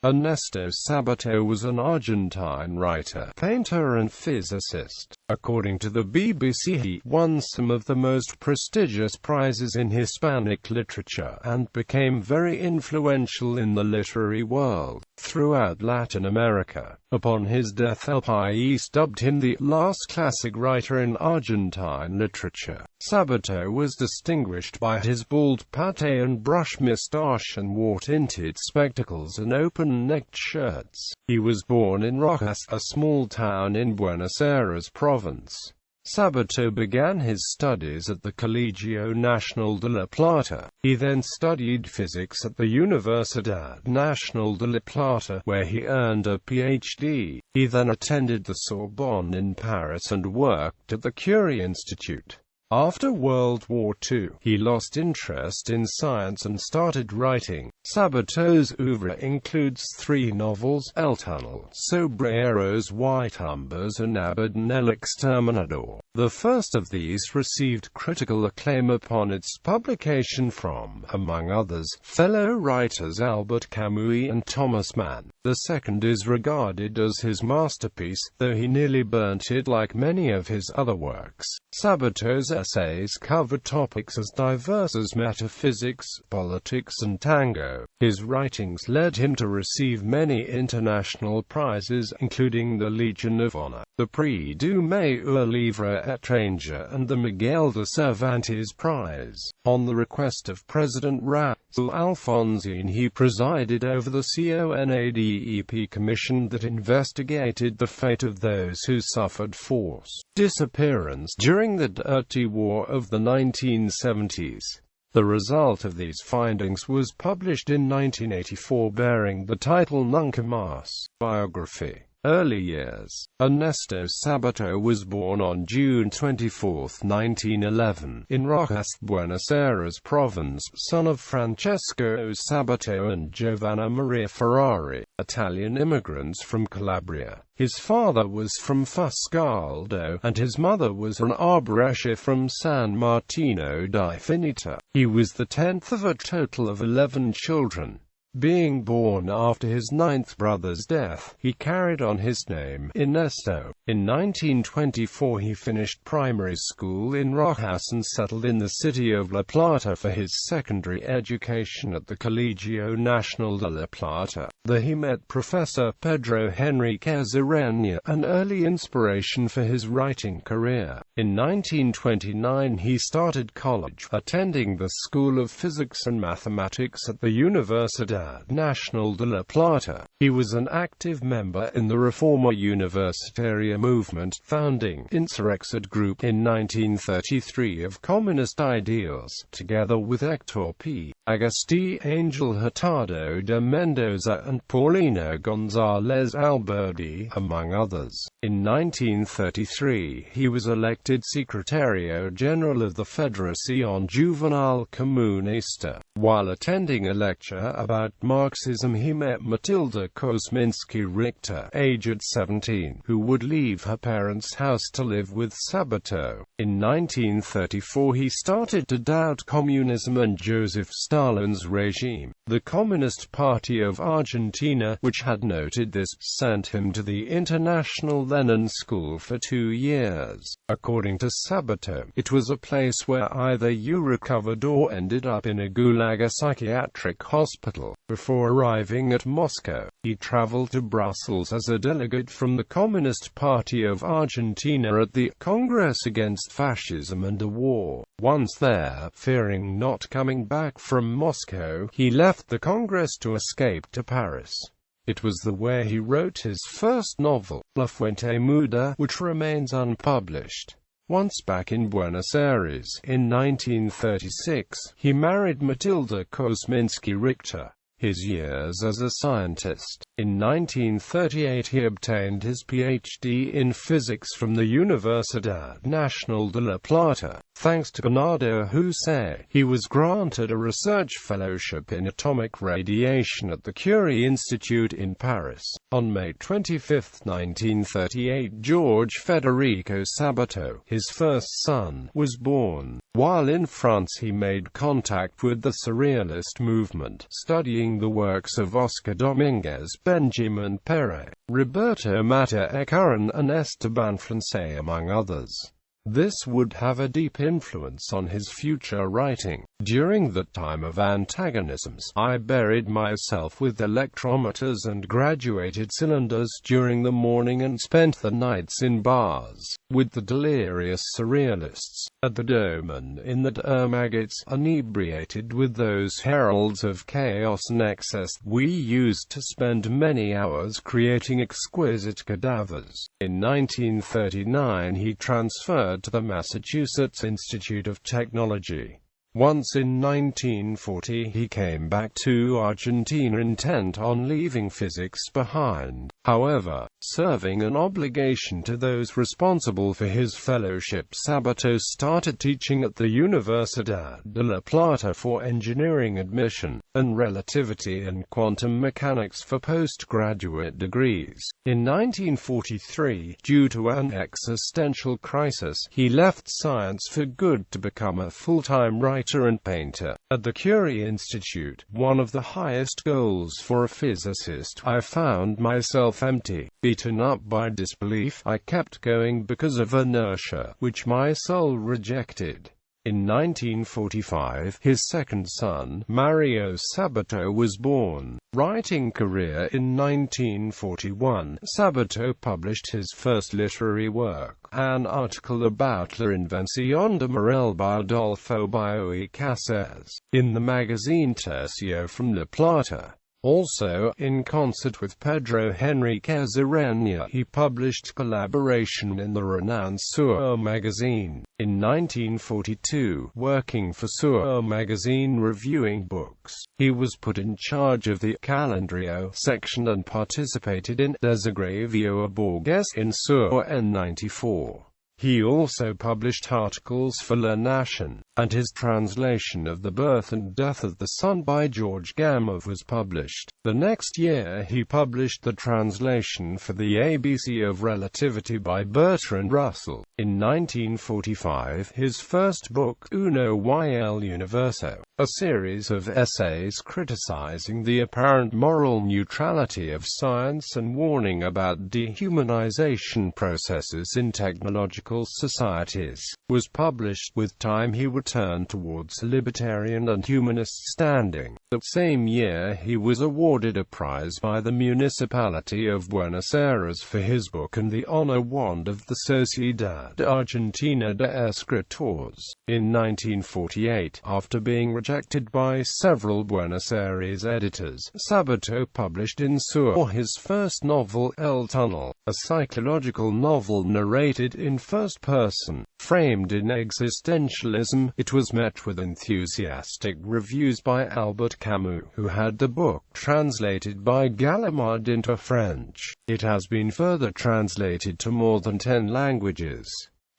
Ernesto Sabato was an Argentine writer, painter and physicist. According to the BBC, he won some of the most prestigious prizes in Hispanic literature, and became very influential in the literary world throughout Latin America. Upon his death, El País dubbed him the last classic writer in Argentine literature. Sabato was distinguished by his bald pate and brush moustache, and wore tinted spectacles and open-necked shirts. He was born in Rojas, a small town in Buenos Aires province. Sabato began his studies at the Colegio Nacional de La Plata. He then studied physics at the Universidad Nacional de La Plata, where he earned a Ph.D. He then attended the Sorbonne in Paris and worked at the Curie Institute. After World War II, he lost interest in science and started writing. Sabato's oeuvre includes 3 novels: El Túnel, Sombreros y Tumbas, and Abaddon el Exterminador. The first of these received critical acclaim upon its publication from, among others, fellow writers Albert Camus and Thomas Mann. The second is regarded as his masterpiece, though he nearly burnt it like many of his other works. Sabato's essays cover topics as diverse as metaphysics, politics, and tango. His writings led him to receive many international prizes, including the Legion of Honor, the Prix du Meilleur Livre étranger, and the Miguel de Cervantes Prize. On the request of President Raúl Alfonsín, he presided over the CONADEP commission that investigated the fate of those who suffered forced disappearance during the Dirty War of the 1970s. The result of these findings was published in 1984, bearing the title Nunca Más. Biography. Early years. Ernesto Sabato was born on June 24, 1911, in Rojas, Buenos Aires province, son of Francesco Sabato and Giovanna Maria Ferrari, Italian immigrants from Calabria. His father was from Fuscaldo, and his mother was an arbresha from San Martino di Finita. He was the 10th of a total of 11 children. Being born after his 9th brother's death, he carried on his name, Ernesto. In 1924 he finished primary school in Rojas and settled in the city of La Plata for his secondary education at the Colegio Nacional de La Plata. There he met Professor Pedro Henriquez Arena, an early inspiration for his writing career. In 1929 he started college, attending the School of Physics and Mathematics at the Universidad Nacional de La Plata. He was an active member in the Reforma Universitaria movement, founding Insurrexed Group in 1933 of communist ideals, together with Héctor P. Agustí, Angel Hurtado de Mendoza, and Paulino González Alberdi, among others. In 1933, he was elected Secretario General of the Federación Juvenil Comunista. While attending a lecture about Marxism, he met Matilda Kosminski-Richter, aged 17, who would leave her parents' house to live with Sabato. In 1934 he started to doubt communism and Joseph Stalin's regime. The Communist Party of Argentina, which had noted this, sent him to the International Lenin School for 2 years. According to Sabato, it was a place where either you recovered or ended up in a gulag, a psychiatric hospital. Before arriving at Moscow, he traveled to Brussels as a delegate from the Communist Party of Argentina at the Congress Against Fascism and the War. Once there, fearing not coming back from Moscow, he left the Congress to escape to Paris. It was there where he wrote his first novel, La Fuente Muda, which remains unpublished. Once back in Buenos Aires, in 1936, he married Matilda Kosminski-Richter. His years as a scientist. In 1938 he obtained his Ph.D. in physics from the Universidad Nacional de La Plata. Thanks to Bernardo Husset, he was granted a research fellowship in atomic radiation at the Curie Institute in Paris. On May 25, 1938, George Federico Sabato, his first son, was born. While in France he made contact with the Surrealist movement, studying including the works of Oscar Dominguez, Benjamin Pere, Roberto Matta Echaran and Esteban Francés, among others. This would have a deep influence on his future writing. During the time of antagonisms, I buried myself with electrometers and graduated cylinders during the morning and spent the nights in bars with the delirious surrealists at the Dome and in the maggots, inebriated with those heralds of chaos and excess. We used to spend many hours creating exquisite cadavers. In 1939 he transferred to the Massachusetts Institute of Technology. Once in 1940 he came back to Argentina intent on leaving physics behind. However, serving an obligation to those responsible for his fellowship, Sabato started teaching at the Universidad de La Plata for engineering admission, and relativity and quantum mechanics for postgraduate degrees. In 1943, due to an existential crisis, he left science for good to become a full-time writer and painter. At the Curie Institute, one of the highest goals for a physicist, I found myself empty. Beaten up by disbelief, I kept going because of inertia, which my soul rejected. In 1945, his second son, Mario Sabato, was born. Writing career. In 1941, Sabato published his first literary work, an article about La Invención de Morel by Adolfo Bioy Cáceres, in the magazine Tercio from La Plata. Also, in concert with Pedro Henriquez Arena, he published collaboration in the renowned Sur magazine. In 1942, working for Sur magazine reviewing books, he was put in charge of the Calendario section and participated in Desagravio a Borges in Sur N94. He also published articles for La Nación, and his translation of The Birth and Death of the Sun by George Gamow was published. The next year he published the translation for the ABC of Relativity by Bertrand Russell. In 1945, his first book, Uno y el Universo, a series of essays criticizing the apparent moral neutrality of science and warning about dehumanization processes in technological societies, was published. With time he returned towards libertarian and humanist standing. That same year he was awarded a prize by the municipality of Buenos Aires for his book and the honor wand of the Sociedad Argentina de Escritores. In 1948, after being rejected by several Buenos Aires editors, Sabato published in Sur his first novel, El Tunnel, a psychological novel narrated in first person. Framed in existentialism, it was met with enthusiastic reviews by Albert Camus, who had the book translated by Gallimard into French. It has been further translated to more than 10 languages.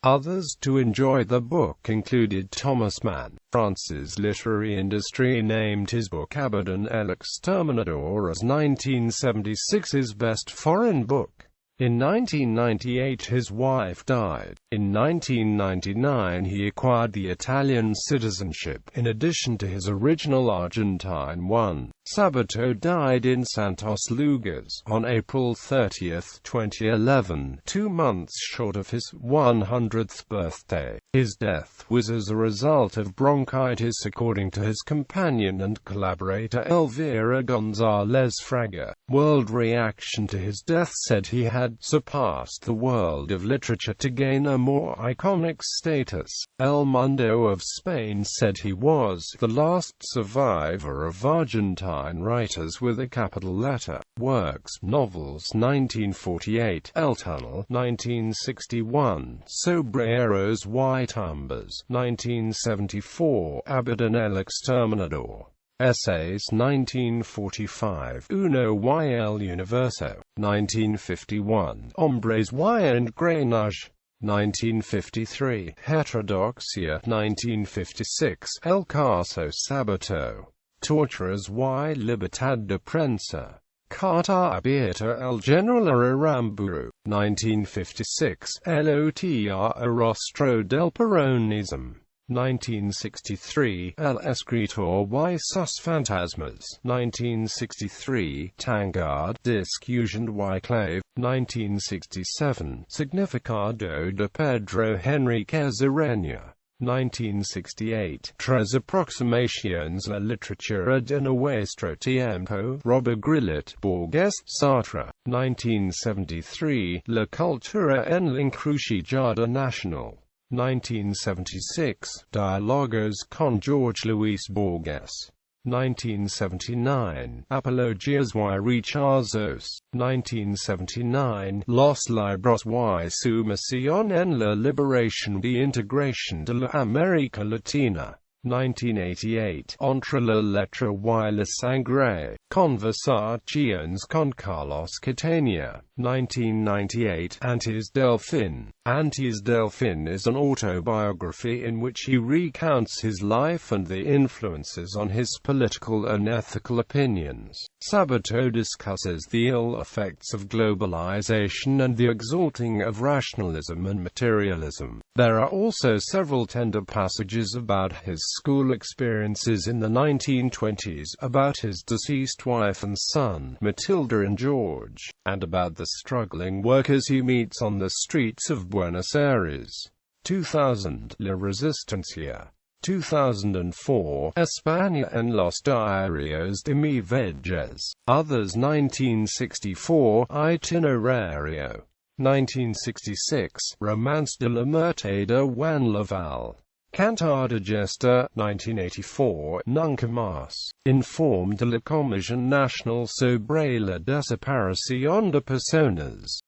Others to enjoy the book included Thomas Mann. France's literary industry named his book Abaddon el Exterminador as 1976's best foreign book. In 1998 his wife died. In 1999 he acquired the Italian citizenship, in addition to his original Argentine one. Sabato died in Santos Lugas on April 30, 2011, 2 months short of his 100th birthday. His death was as a result of bronchitis, according to his companion and collaborator Elvira González Fraga. World Reaction to his death said he had surpassed the world of literature to gain a more iconic status. El Mundo of Spain said he was the last survivor of Argentine writers with a capital letter. Works: novels 1948, El Tunnel 1961, Sombreros y Tumbas 1974, Abaddon el Exterminador. Essays 1945, Uno y el Universo 1951, Hombres y Engranage 1953, Heterodoxia 1956, El Caso Sabato. Torturas y Libertad de Prensa. Carta abierta al General Aramburu, 1956, Lotr a rostro del Peronismo. 1963, El Escritor y sus Fantasmas, 1963, Tangard, Discussion y Clave, 1967, Significado de Pedro Henriquez Ureña, 1968, Tres aproximaciones a la literatura de nuestro tiempo, Robert Grillet, Borges, Sartre, 1973, La cultura en la encrucijada nacional, 1976, Diálogos con Jorge Luis Borges, 1979, Apologías y Rechazos, 1979, Los libros y su misión en la liberación e integración de la América Latina, 1988, Entre la letra y la sangre, Conversaciones con Carlos Catania, 1998, Antes del fin. Antes del fin is an autobiography in which he recounts his life and the influences on his political and ethical opinions. Sabato discusses the ill effects of globalization and the exalting of rationalism and materialism. There are also several tender passages about his school experiences in the 1920s, about his deceased wife and son, Matilda and George, and about the struggling workers he meets on the streets of Buenos Aires. 2000, La Resistencia. 2004, España en los diarios de mi vejez. Others 1964, Itinerario. 1966, Romance de la Muerte de Juan Laval. Cantada Gesta, 1984, Nunca Más. Informe de la Comisión Nacional sobre la Desaparición de Personas.